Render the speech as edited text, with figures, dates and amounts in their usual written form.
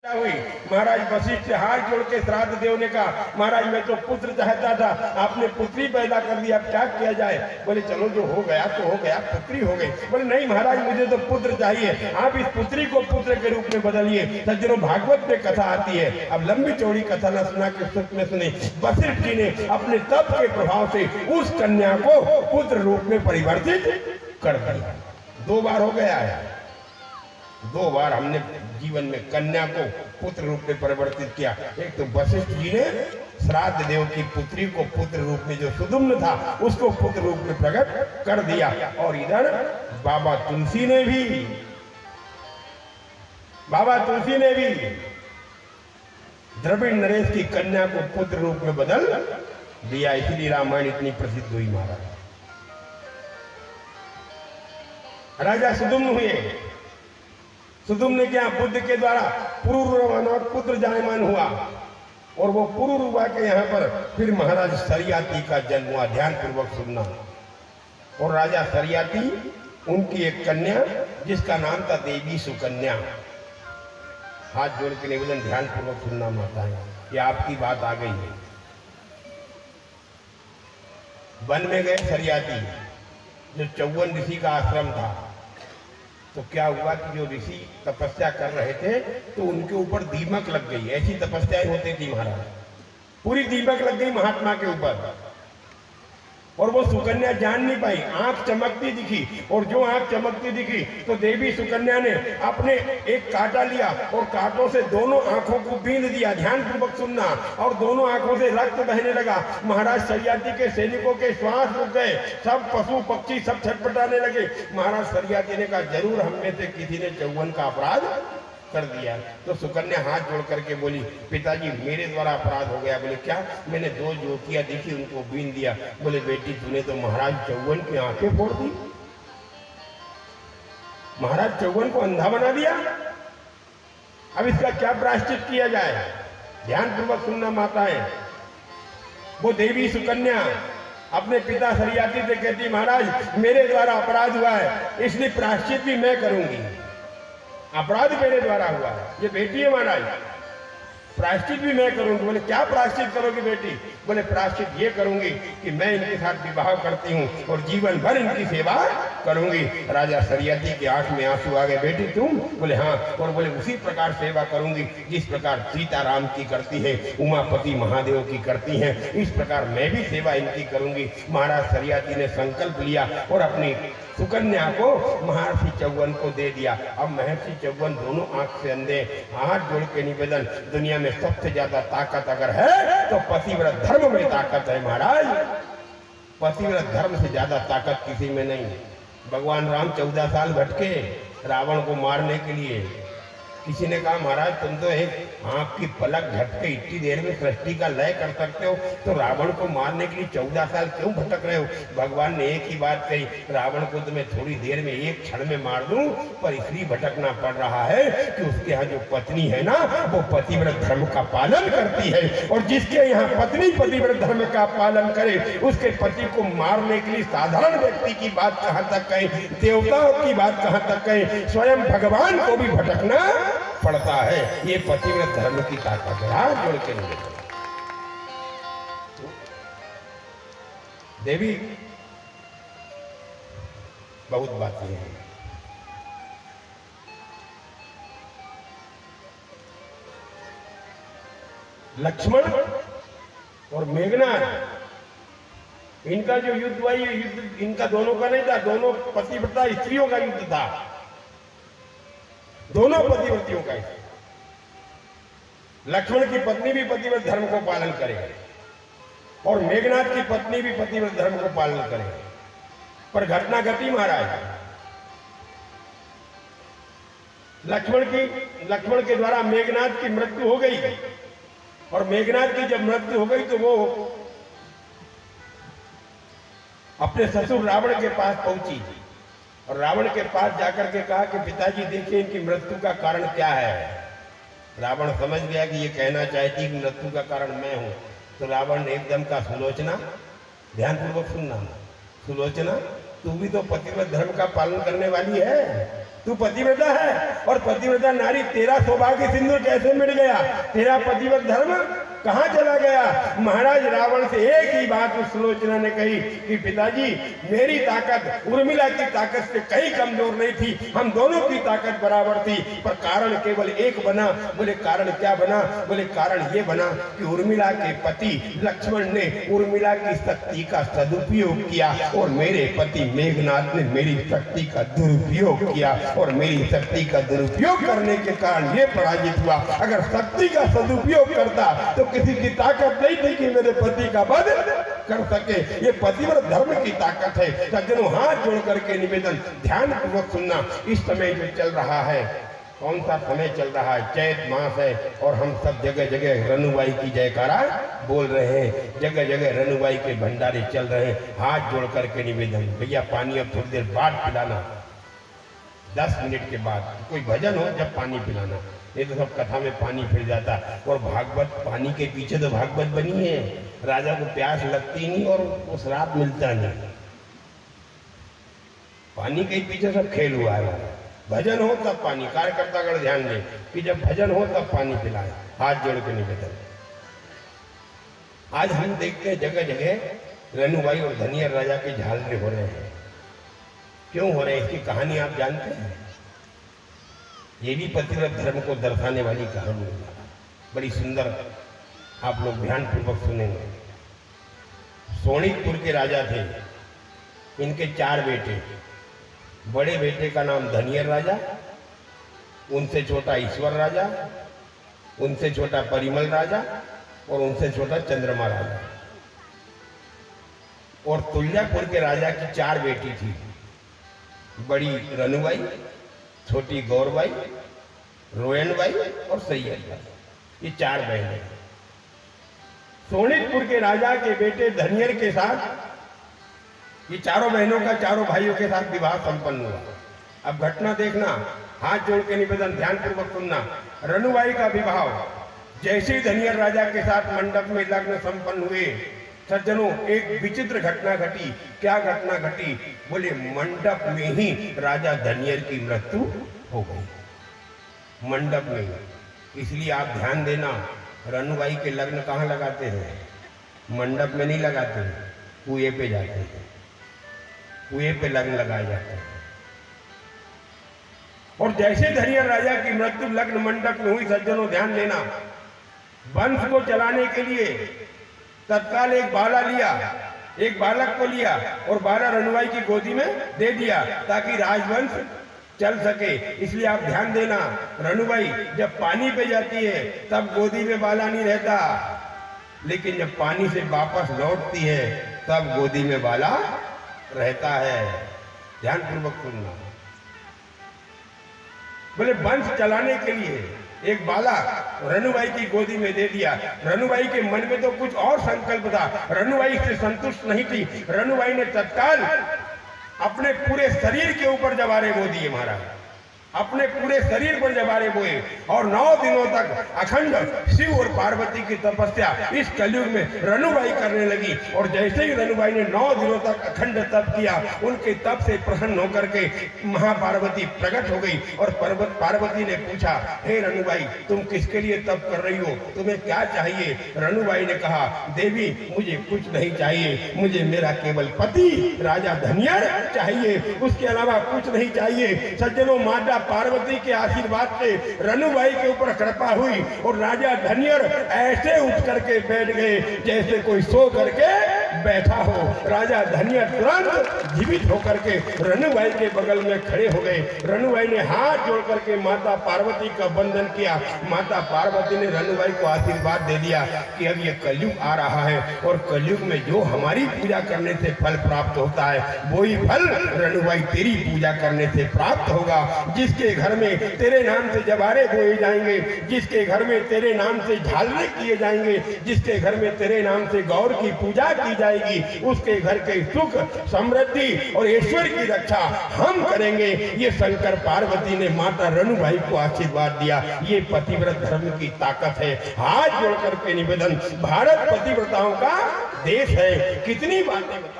हुई। महाराज वशिष्ठ से हाथ जोड़ के श्राद्ध देव ने कहा, महाराज मैं तो पुत्र चाहता था, आपने पुत्री पैदा कर दी, अब क्या किया जाए? बोले चलो जो हो गया तो हो गया, पुत्री हो गई। बोले नहीं महाराज मुझे तो पुत्र चाहिए, आप इस पुत्री को पुत्र के रूप में बदलिए। सज्जनों भागवत में कथा आती है, अब लंबी चौड़ी कथा न सुना के सुख में सुने। वशिष्ठ जी ने अपने तप के प्रभाव से उस कन्या को पुत्र रूप में परिवर्तित कर दिया। 2 बार हो गया है, 2 बार हमने जीवन में कन्या को पुत्र रूप में परिवर्तित किया। एक तो वशिष्ठ जी ने श्राद्ध देव की पुत्री को पुत्र रूप में, जो सुदुम्न था उसको पुत्र रूप में प्रकट कर दिया। और इधर बाबा तुलसी ने भी द्रविड़ नरेश की कन्या को पुत्र रूप में बदल दिया। इसलिए रामायण इतनी प्रसिद्ध हुई। महाराज राजा सुदुम्न हुए। सुदुम्न के यहाँ बुद्ध के द्वारा पुरुरवा पुत्र जायमान हुआ, और वो पुरुरवा के यहाँ पर फिर महाराज सरियाती का जन्म हुआ। ध्यान पूर्वक सुनना। और राजा सरियाती, उनकी एक कन्या जिसका नाम था देवी सुकन्या। हाथ जोड़ के निवेदन, ध्यान पूर्वक सुनना माताएं, ये आपकी बात आ गई है। वन में गए सरियाती, जो 54 ऋषि का आश्रम था। तो क्या हुआ कि जो ऋषि तपस्या कर रहे थे तो उनके ऊपर दीमक लग गई। ऐसी तपस्याएं होती थी महाराज, पूरी दीमक लग गई महात्मा के ऊपर, और वो सुकन्या जान नहीं पाई। आंख चमकती दिखी, और जो आंख चमकती दिखी तो देवी सुकन्या ने अपने एक कांटा लिया और कांटों से दोनों आंखों को बींध दिया। ध्यान पूर्वक सुनना। और दोनों आंखों से रक्त बहने लगा। महाराज सरियाती के सैनिकों के श्वास रुक गए, सब पशु पक्षी सब छटपटाने लगे। महाराज सरियाती ने कहा जरूर हम में से किसी ने 54 का अपराध कर दिया। तो सुकन्या हाथ जोड़ करके बोली, पिताजी मेरे द्वारा अपराध हो गया। बोले क्या? मैंने 2 ज्योतियां देखी, उनको बीन दिया। बोले बेटी तूने तो महाराज 54 की आंखें फोड़ दी, महाराज 54 को अंधा बना दिया। अब इसका क्या प्रायश्चित किया जाए? ध्यान पूर्वक सुनना माताएं। वो देवी सुकन्या अपने पिता सरियाती से कहती, महाराज मेरे द्वारा अपराध हुआ है, इसलिए प्रायश्चित भी मैं करूंगी। अपराध मेरे द्वारा हुआ है, ये बेटी है महाराज, प्रायश्चित भी मैं करूंगी। बोले क्या प्रायश्चित करोगी बेटी? बोले प्रायश्चित ये करूंगी कि मैं इनके साथ विवाह करती हूँ और जीवन भर इनकी सेवा करूंगी। राजा सरियाती की आंख में आंसू आ गए। बेटी तुम? बोले हाँ। और बोले उसी प्रकार सेवा करूंगी जिस प्रकार सीताराम की करती है, उमापति महादेव की करती है, इस प्रकार मैं भी सेवा इनकी करूंगी। महाराज सरियाती ने संकल्प लिया और अपनी सुकन्या को महर्षि 54 को दे दिया। अब महर्षि 54 दोनों आंख से अंधे। हाथ जोड़ के निवेदन, दुनिया में सबसे ज्यादा ताकत अगर है तो पतिव्रत धर्म में ताकत है महाराज। पतिव्रत धर्म से ज्यादा ताकत किसी में नहीं। भगवान राम 14 साल भटके रावण को मारने के लिए। किसी ने कहा महाराज तुम तो एक आंख की पलक झटके इतनी देर में सृष्टि का लय कर सकते हो, तो रावण को मारने के लिए 14 साल क्यों भटक रहे हो? भगवान ने एक ही बात कही, रावण को तो मैं थोड़ी देर में, एक क्षण में मार दूं, पर इसलिए भटकना पड़ रहा है कि उसके यहाँ जो पत्नी है ना, वो पतिव्रत धर्म का पालन करती है। और जिसके यहाँ पत्नी पतिव्रत धर्म का पालन करे, उसके पति को मारने के लिए साधारण व्यक्ति की बात कहाँ तक कहें, देवताओं की बात कहाँ तक कहें, स्वयं भगवान को भी भटकना पड़ता है। ये पतिव्रत धर्म की ताकत है। हाथ जोड़ के नहीं देवी बहुत बातें हैं। लक्ष्मण और मेघनाथ, इनका जो युद्ध हुआ, ये युद्ध इनका दोनों का नहीं था, दोनों पतिव्रता स्त्रियों का युद्ध था, दोनों पतिव्रतियों का। लक्ष्मण की पत्नी भी पतिव्रत धर्म को पालन करे और मेघनाथ की पत्नी भी पतिव्रत धर्म को पालन करे। पर घटना घटी महाराज, लक्ष्मण के द्वारा मेघनाथ की मृत्यु हो गई। और मेघनाथ की जब मृत्यु हो गई तो वो अपने ससुर रावण के पास पहुंची और रावण के पास जाकर के कहा कि पिताजी देखिए इनकी मृत्यु का कारण क्या है। रावण समझ गया कि ये कहना चाहती कि मृत्यु का कारण मैं हूं। तो रावण ने एकदम का, सुलोचना ध्यान पूर्वक सुनना, सुलोचना तू भी तो पतिव्रत धर्म का पालन करने वाली है, तू पतिव्रता है और पतिव्रता नारी, तेरा सौभाग्य सिंदूर कैसे मिट गया? तेरा पतिव्रत धर्म कहाँ चला गया? महाराज रावण से एक ही बात उस सुलोचना ने कही कि पिताजी, मेरी ताकत उर्मिला की ताकत से कहीं कमजोर नहीं थी, हम दोनों की ताकत बराबर थी, पर कारण केवल एक बना। बोले कारण क्या बना? बोले कारण ये बना कि उर्मिला के पति लक्ष्मण ने उर्मिला की शक्ति का सदुपयोग किया और मेरे पति मेघनाथ ने मेरी शक्ति का दुरुपयोग किया, और मेरी शक्ति का दुरुपयोग करने के कारण ये पराजित हुआ। अगर शक्ति का सदुपयोग करता तो किसी की ताकत नहीं थी कि मेरे पति का वध कर सके। ये पतिव्रत धर्म की ताकत है। सज्जनों, हाथ जोड़ करके निवेदन, ध्यान पूर्वक सुनना। इस समय जो चल रहा है, कौन सा समय चल रहा है? चैत मास है और हम सब जगह जगह रनुबाई की जयकारा बोल रहे हैं, जगह जगह रनुबाई के भंडारे चल रहे हैं। हाथ जोड़ करके निवेदन, भैया पानी अब थोड़ी देर बाद पिलाना, 10 मिनट के बाद। कोई भजन हो जब पानी पिलाना, ये तो सब कथा में पानी फिर जाता। और भागवत, पानी के पीछे तो भागवत बनी है। राजा को प्यास लगती नहीं और वो श्राप मिलता नहीं, पानी के पीछे सब खेल हुआ है। भजन हो तब पानी, कार्यकर्तागण ध्यान दें कि जब भजन हो तब पानी पिलाए। हाथ जोड़ के निवेदन। आज हम देखते हैं जगह जगह रनुबाई और धनियर राजा के झालरे हो रहे हैं। क्यों हो रहे हैं? इसकी कहानी आप जानते हैं? ये भी पतिव्रत धर्म को दर्शाने वाली कहानी है, बड़ी सुंदर। आप लोग ध्यान पूर्वक सुनेंगे। सोनितपुर के राजा थे, इनके 4 बेटे। बड़े बेटे का नाम धनियर राजा, उनसे छोटा ईश्वर राजा, उनसे छोटा परिमल राजा और उनसे छोटा चंद्रमा राजा। और तुल्यापुर के राजा की 4 बेटी थी, बड़ी रनुबाई, छोटी गौरबाई, रोयनबाई और सैयदबाई। ये 4 बहनें। सोनितपुर के राजा के बेटे धनियर के साथ ये चारों बहनों का चारों भाइयों के साथ विवाह संपन्न हुआ। अब घटना देखना, हाथ जोड़ के निवेदन, ध्यान पूर्वक सुनना। रनुबाई का विवाह जैसे ही धनियर राजा के साथ मंडप में लग्न संपन्न हुए, सज्जनों, एक विचित्र घटना घटी। क्या घटना घटी? बोले मंडप में ही राजा धनियर की मृत्यु हो गई, मंडप में ही। इसलिए आप ध्यान देना, रनुबाई के लग्न कहाँ लगाते हैं? मंडप में नहीं लगाते, कुएं पे जाते हैं, कुएं पे लग्न लगाए जाते हैं। और जैसे धनियर राजा की मृत्यु लग्न मंडप में हुई, सज्जनों ध्यान देना, वंश को चलाने के लिए तत्काल एक बाला लिया, एक बालक को लिया और बाला रनुबाई की गोदी में दे दिया ताकि राजवंश चल सके। इसलिए आप ध्यान देना, रनुबाई जब पानी पे जाती है तब गोदी में बाला नहीं रहता, लेकिन जब पानी से वापस लौटती है तब गोदी में बाला रहता है। ध्यान पूर्वक सुनना। बोले वंश चलाने के लिए एक बाला रनुबाई की गोदी में दे दिया। रनुबाई के मन में तो कुछ और संकल्प था, रनुबाई से संतुष्ट नहीं थी। रनुबाई ने तत्काल अपने पूरे शरीर के ऊपर जवारे बो दिए महाराज, अपने पूरे शरीर पर जवारे बोए और 9 दिनों तक अखंड शिव और पार्वती की तपस्या इस कलयुग में रनुबाई करने लगी। और जैसे ही रनुबाई ने 9 दिनों तक अखंड तप किया, उनके तप से प्रसन्न होकर के महापार्वती प्रकट हो गई और पार्वती ने पूछा, हे रनुबाई, तुम किसके लिए तप कर रही हो? तुम्हें क्या चाहिए? रनुबाई ने कहा, देवी, मुझे कुछ नहीं चाहिए, मुझे मेरा केवल पति राजा धनियर चाहिए, उसके अलावा कुछ नहीं चाहिए। सज्जनों, माता पार्वती के आशीर्वाद से रनुबाई के ऊपर कृपा हुई और राजा धनियर ऐसे उठ करके बैठ गए जैसे कोई सो करके बैठा हो। राजा धनियर तुरंत जीवित होकर के रनुबाई के बगल में खड़े हो गए। रनुबाई ने हाथ जोड़ करके माता पार्वती का वंदन किया। माता पार्वती ने रनुबाई को आशीर्वाद दे दिया कि अब ये कलयुग आ रहा है और कलयुग में जो हमारी पूजा करने से फल प्राप्त होता है वही फल रनुबाई तेरी पूजा करने से प्राप्त होगा। जिसके घर में तेरे नाम से जवारे बोए जाएंगे, जिसके घर में तेरे नाम से झालरे किए जाएंगे, जिसके घर में तेरे नाम से गौर की पूजा की जाएगी, उसके घर के सुख समृद्धि और ईश्वर की रक्षा हम करेंगे। ये शंकर पार्वती ने माता रनुबाई को आशीर्वाद दिया। ये पतिव्रत धर्म की ताकत है। हाथ जोड़ करके निवेदन, भारत पतिव्रताओं का देश है। कितनी बातें